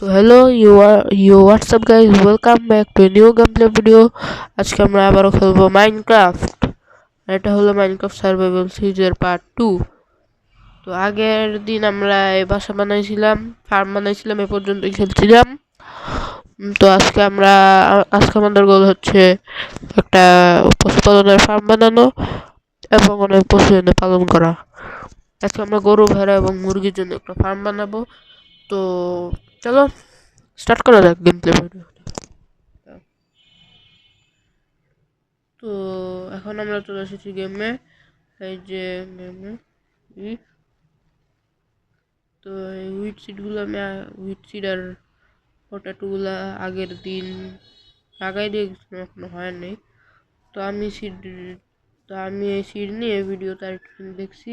So hello, what's up guys? Welcome back to a new gameplay video. আজকে আমরা আবারও খেলবো মাইনক্রাফট। এটা হলো মাইনক্রাফট সার্ভাইভাল সিরিজের পার্ট 2। তো আগের দিন আমরা এই বাসা বানাইছিলাম, ফার্ম বানাইছিলাম, এ পর্যন্তই খেলছিলাম। তো আজকে আমাদের গোল হচ্ছে একটা পশুপালনের ফার্ম বানানো এবং অনেক পশু এনে পালন করা। আজকে আমরা গরু, ভেড়া এবং মুরগির জন্য একটা ফার্ম বানাবো। তো চলো স্টার্ট করা যাক গেমপ্লে ভিডিও। তো এখন আমরা চলে এসেছি গেমে। এই যে গেমে তো এই হুইট সিডগুলো আমি হুইট সিড আর পটাটোগুলো আগের দিন লাগাই দিয়ে গেছিলাম, এখনো হয়নি। তো আমি এই সিড নিয়ে ভিডিওতে আরেকটু দেখছি।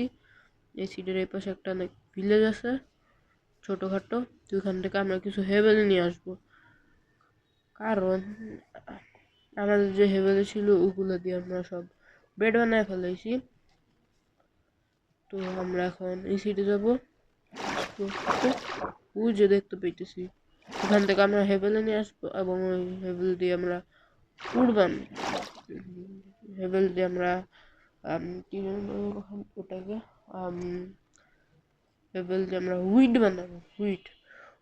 এই সিডের এই পাশে একটা ভিলেজ আছে ছোটোখাটো, তো ওখান থেকে আমরা কিছু হেভেল নিয়ে আসবো, কারণ আমাদের যে হেভেলে ছিল ওগুলো দিয়ে আমরা সব বেড বানায় ফেলাইছি। তো আমরা এখন এই সিটে যাবো। ওই যে দেখতে পেতেছি ওখান থেকে আমরা হেভেলে নিয়ে আসবো এবং ওই হেভেল দিয়ে আমরা উড়বান হেভেল দিয়ে আমরা ওটাকে হেভেল দিয়ে আমরা হুইট বানাবো।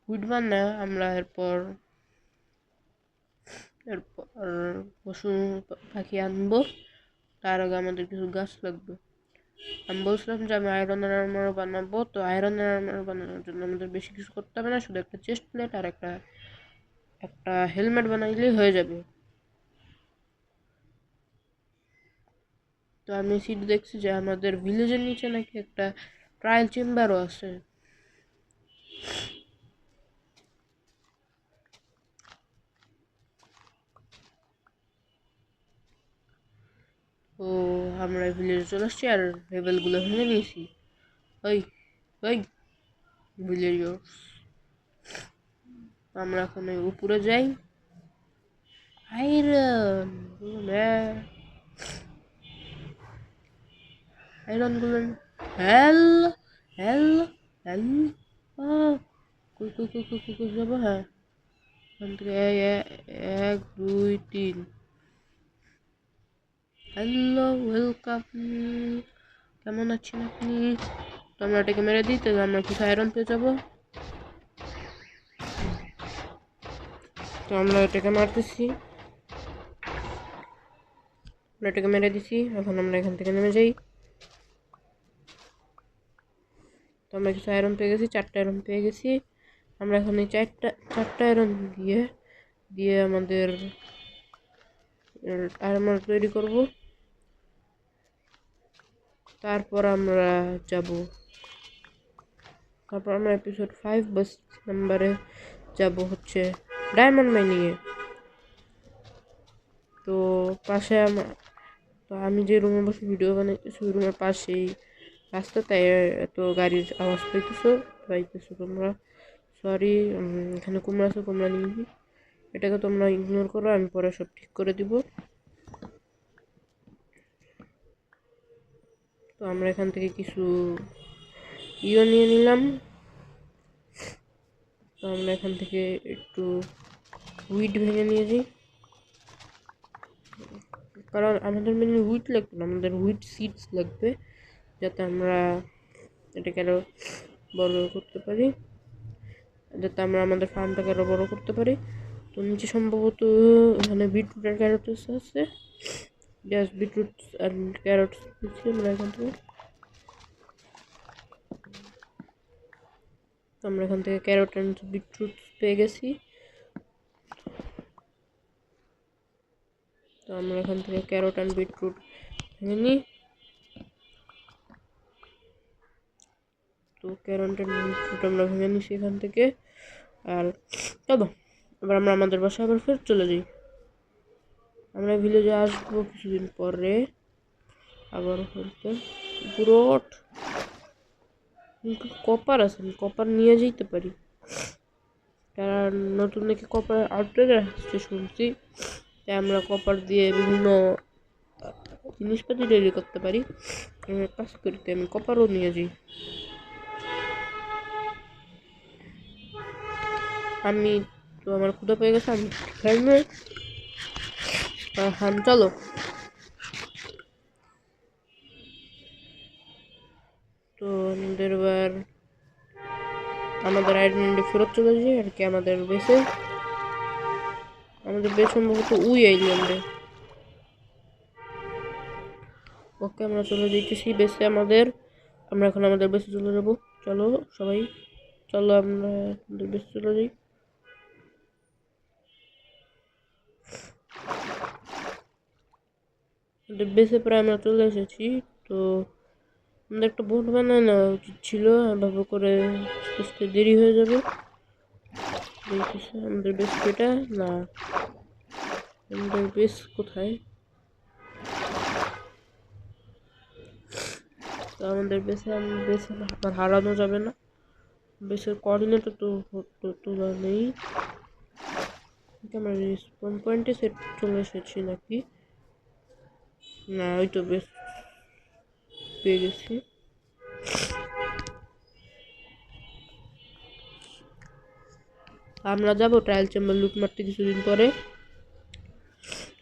হুইট বানায় আমরা এরপর পশু পাখি আনবো। তার আগে আমাদের কিছু গাছ লাগবে। আমি বলছিলাম যে আমি আয়রনের আর্মার বানাবো। তো আয়রনের আর্মার বানানোর জন্য আমাদের বেশি কিছু করতে হবে না, শুধু একটা চেস্ট প্লেট আর একটা হেলমেট বানাইলেই হয়ে যাবে। তো আমি সিট দেখছি যে আমাদের ভিলেজের নিচে নাকি একটা ট্রায়াল চেম্বারও আছে। তো আমরা ভিলেজে চলে আসছি আর লেভেলগুলো ভেঙে নিয়েছি। ওই ওই ভিলেজার্স, আমরা এখন উপরে যাই। আয়রন আয়রন গুলো হেল হেল হেল কই কই কই কই কই কই যাবো। হ্যাঁ, এখান থেকে 1 2 3। হ্যালো, ওয়েলকাম, কেমন আছেন আপনি? তো আমরা এটাকে মেরে দিই, তাহলে আমরা কিছু আয়রন পেয়ে যাবো। তো আমরা এটাকে মারতেছি, আমরা এটাকে মেরে দিছি। এখন আমরা এখান থেকে নেমে যাই। তো আমরা কিছু আয়রন পেয়ে গেছি, 4টা আয়রন পেয়ে গেছি। আমরা এখন এই চারটা আয়রন দিয়ে আমাদের আর্মার তৈরি করব। তারপর আমরা এপিসোড 5 বা 6 নাম্বারে যাব, হচ্ছে ডায়মন্ড মাইনিংয়ে। তো পাশে তো আমি যে রুমে বসে ভিডিও বানাইতেছি ওই রুমের পাশেই রাস্তা, তাই এত গাড়ির আওয়াজ পাইতেছো তোমরা। সরি, এখানে কুমড়া আছে, কুমড়া নিয়ে এটাকে তোমরা ইগনোর করো, আমি পরে সব ঠিক করে দিব। তো আমরা এখান থেকে কিছু নিয়ে নিলাম। তো আমরা এখান থেকে একটু হুইট ভেঙে নিয়ে যাই, কারণ আমাদের মেনলি হুইট লাগবে না, আমাদের হুইট সিডস লাগবে, যাতে আমরা এটাকে আরও বড় করতে পারি, যাতে আমরা আমাদের ফার্মটাকে আরও বড় করতে পারি। তো নিচে সম্ভবত এখানে বিটরুট আর ক্যারোটস আছে। জাস্ট বিটরুট আর ক্যারোটস দিচ্ছি আমরা এখান থেকে। আমরা এখান থেকে ক্যারোট অ্যান্ড বিটরুট পেয়ে গেছি। তো আমরা এখান থেকে ক্যারোট অ্যান্ড বিটরুট ভেঙে নিই। তো ক্যারোট অ্যান্ড বিটরুট আমরা ভেঙে নিছি এখান থেকে। আর চলো এবার আমরা আমাদের বাসায় আবার ফের চলে যাই। আমরা ভিলেজে আসবো কিছুদিন পরে আবার বলতে। পুরোট কপার আছে, কপার নিয়ে যেতে পারি, কারণ নতুন নাকি কপার আউটলেট আসছে শুনছি। তাই আমরা কপার দিয়ে বিভিন্ন জিনিসপাতি তৈরি করতে পারি। কাজ করতে আমি কপারও নিয়ে যাই। আমি তো আমার ক্ষুধা পেয়ে গেছে, আমি খেলবে হ্যাঁ চলো। তো আমাদের এবার আমাদের আইল্যান্ডে ফেরত চলে যাই আর কি, আমাদের বেসে সম্ভবত উই আইল্যান্ডে। ওকে আমরা চলে যাইতেছি বেসে আমাদের, আমরা এখন আমাদের বেসে চলে যাব। চলো সবাই, চলো আমরা আমাদের বেসে চলে যাই। আমাদের বেসে প্রায় আমরা চলে এসেছি। তো আমাদের একটা বোট বানানো উচিত ছিল, এভাবে করে আস্তে আস্তে দেরি হয়ে যাবে। দেখতেছি আমাদের বেস এটা না, আমাদের বেস কোথায়? তো আমাদের বেসে আবার হারানো যাবে না, বেসের কোঅর্ডিনেটর তো তোলা নেই। আমরা রেসপন্স পয়েন্টে সেট চলে এসেছি নাকি? না, ওই তো বেস পেয়ে গেছি। আমরা যাবো ট্রায়াল চেম্বার লুট মারতে কিছুদিন পরে।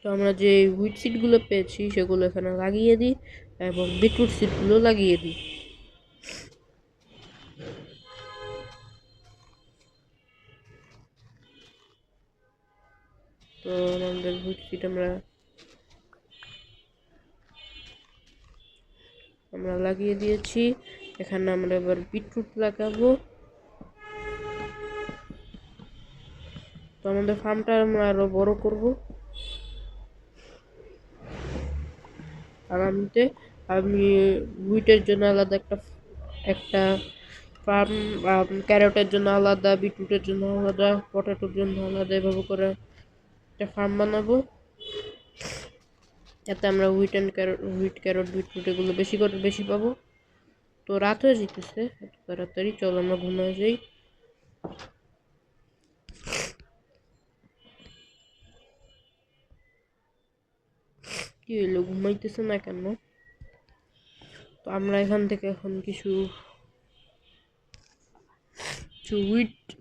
তো আমরা যে হুইট সিটগুলো পেয়েছি সেগুলো এখানে লাগিয়ে দিই এবং বিটরুট সিটগুলো লাগিয়ে দিই। তো আমাদের হুইট সিট আমরা লাগিয়ে দিয়েছি। এখানে আমরা এবার বিটরুট লাগাবো। তো আমাদের ফার্মটা আমরা আরো বড় করব আগামীতে। আমি হুইটের জন্য আলাদা একটা ফার্ম, ক্যারটের জন্য আলাদা, বিটরুটের জন্য আলাদা, পটেটোর জন্য আলাদা, এভাবে করে একটা ফার্ম বানাবো, যাতে আমরা হুইট ক্যারট বিটরুট এগুলো বেশি পাবো। তো রাত হয়ে যেতেছে এত তাড়াতাড়ি, চলো আমরা ঘুমায় যাই। কি হইলো, ঘুমাইতেছে না কেন? তো আমরা এখান থেকে এখন কিছু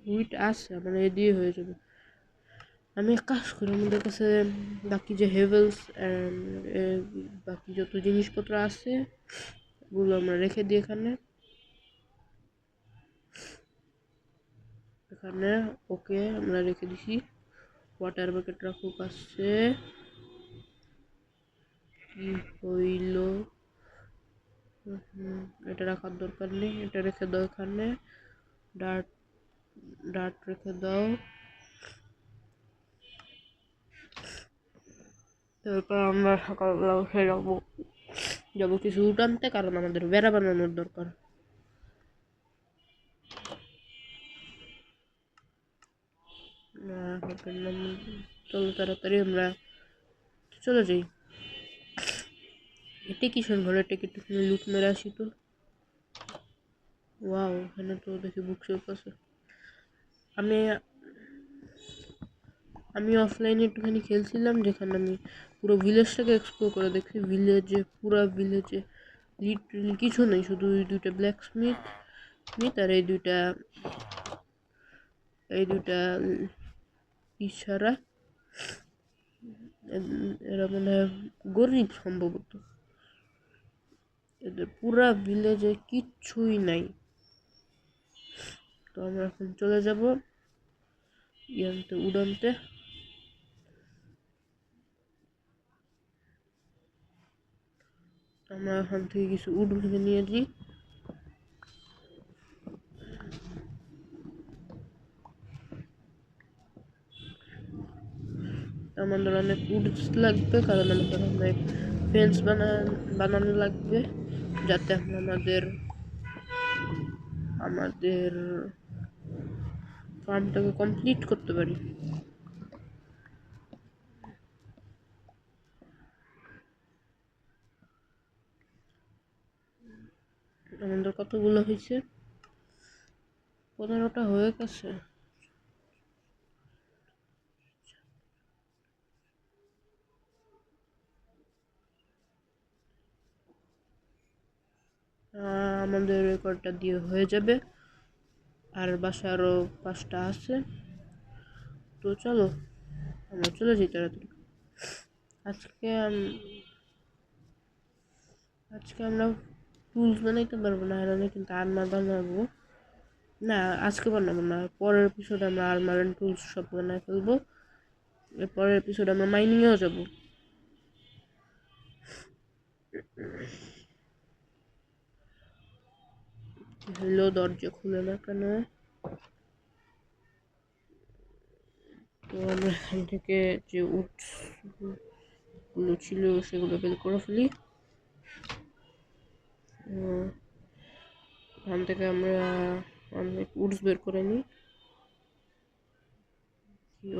হুইট আছে, মানে এ দিয়ে হয়ে যাবে। আমি এক কাজ করি, আমাদের কাছে বাকি যে হেভেলস বাকি যত জিনিসপত্র আছে ওগুলো আমরা রেখে দিই এখানে। ওকে আমরা রেখে দিছি। ওয়াটার বাকেট রাখুক আসছে। কি হইল, এটা রাখার দরকার নেই, এটা রেখে দাও এখানে। ডার্ট ডার্ট রেখে দাও। তারপর আমরা সকালবেলা উঠে যাবো কিছু উঠ আনতে, কারণ আমাদের বেড়া বানানোর দরকার। চলো তাড়াতাড়ি আমরা চলে যাই। এটি কিসের ঘরে, এটি একটু লুট মেরে আসি তো। ওয়াও, এখানে তো দেখি বুকশেলফ আছে। আমি অফলাইনে একটুখানি খেলছিলাম, যেখানে আমি পুরো ভিলেজটাকে এক্সপ্লোর করে দেখছি। পুরো ভিলেজে লিটারালি কিছু নেই, শুধু ওই দুইটা ব্ল্যাক স্মিথ আর এই দুইটা ইশারা। এরা মনে হয় গরিব সম্ভবত, এদের পুরা ভিলেজে কিচ্ছুই নাই। তো আমরা এখন চলে যাব উড়ানতে। আমরা এখান থেকে কিছু উড ভেঙে নিয়ে যাই। আমাদের অনেক উডস লাগবে, কারণ আমাদের অনেক ফেন্স বানানো লাগবে, যাতে আমাদের ফার্মটাকে কমপ্লিট করতে পারি। আমাদের কতগুলো হয়েছে? 15টা হয়ে গেছে। আমাদের রেকর্ডটা দিয়ে হয়ে যাবে। আর বাসা আরো 5টা আছে। তো চলো আমরা চলে যাই তাড়াতাড়ি। আজকে আমরা টুলস বানাইতে পারবো না, কিন্তু আর্মার বানাবো। না, আজকে বানাবো না, পরের এপিসোডে আমরা আর্মার এন্ড টুলস সব বানায় ফেলবো। পরের এপিসোডে আমরা মাইনিংয়েও যাবো। হলো দরজা খুলে না কেন? তো আমরা এখান থেকে যে উডগুলো ছিল সেগুলো বের করে ফেলি। এখান থেকে আমরা অনেক উডস বের করে নিই।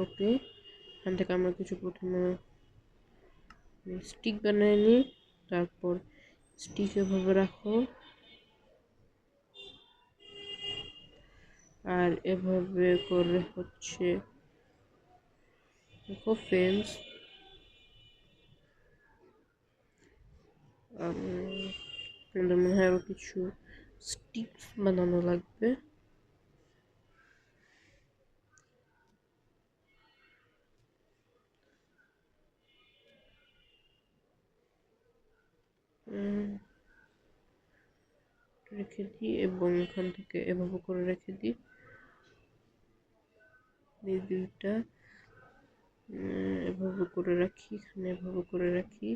ওকে, এখান থেকে আমরা কিছু প্রথমে স্টিক বানিয়ে নিই। তারপর স্টিক এভাবে রাখো, আর এভাবে করে হচ্ছে দেখো ফেন্স। আমাদের মনে হয় আরো কিছু স্টিক বানানো লাগবে। রেখে দিই এবং এখান থেকে এভাবে করে রেখে দিই। এই দুইটা এভাবে করে রাখি, এখানে এভাবে করে রাখি।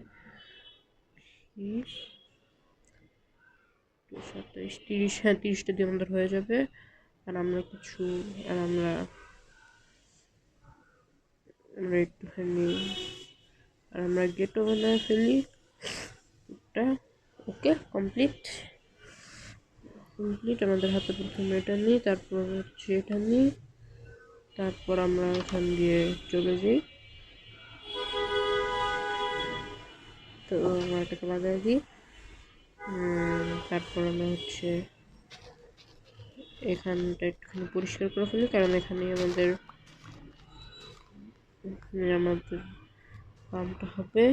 27, 30, হ্যাঁ 30টা দিয়ে আমাদের হয়ে যাবে। আর আমরা একটুখানি আমরা গেটও বানায় ফেলি। ওকে, কমপ্লিট। আমাদের হাতে প্রথমে এটা নিই, তারপর হচ্ছে এটা নিই, তারপর আমরা এখান দিয়ে চলে যাই। তো আমরা এটাকে বাজায় দিই। তারপর আমরা হচ্ছে এখানটা একটুখানি পরিষ্কার করে ফেলি, কারণ এখানে আমাদের পাম্পটা হবে।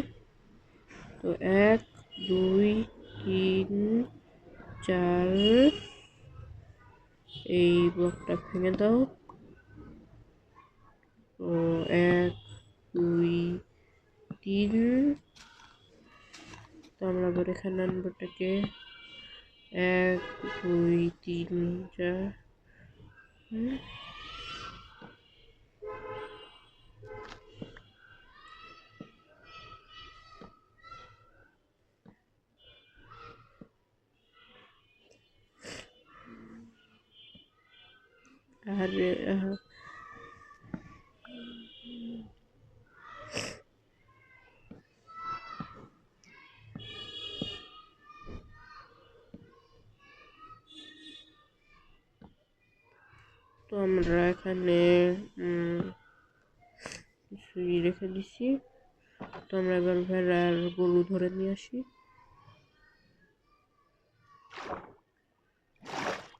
তো 1, 2, 3, 4 এই ব্লকটা ভেঙে দাও। তো 1, 2, 3। তো আমরা আবার এখানে আনবো এটাকে 1, 2, 3, 4। আর তো আমরা এখানে কিছুই রেখে দিছি। তো আমরা এবার ভেড়ার গরু ধরে নিয়ে আসি।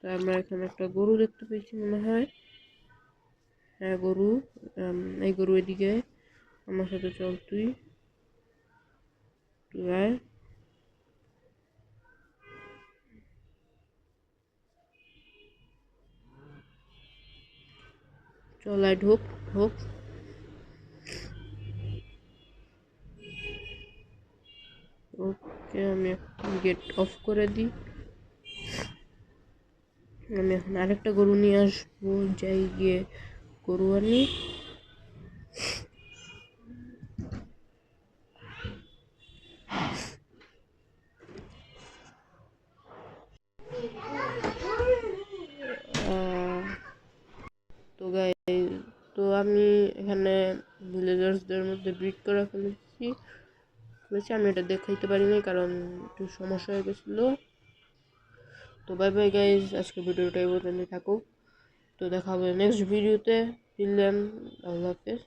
তো আমরা এখানে একটা গরু দেখতে পেয়েছি মনে হয়। হ্যাঁ গরু, এই গরু এদিকে আমার সাথে চল, তুই আয়। চল আয়, ঢোক। ওকে, আমি গেট অফ করে দিই। আমি এখন আরেকটা গরু নিয়ে আসবো, যাই গিয়ে গরু আনি। তো আমি এখানে ভিলেজার্সদের মধ্যে ব্রিড করে ফেলেছি। আমি এটা দেখাইতে পারিনি কারণ একটু সমস্যা হয়ে গেছিলো। তো বাই বাই গাইজ, আজকে ভিডিওটা এই পর্যন্ত থাকুক। তো দেখা হবে নেক্সট ভিডিওতে। টিল দেন, আল্লাহ হাফেজ।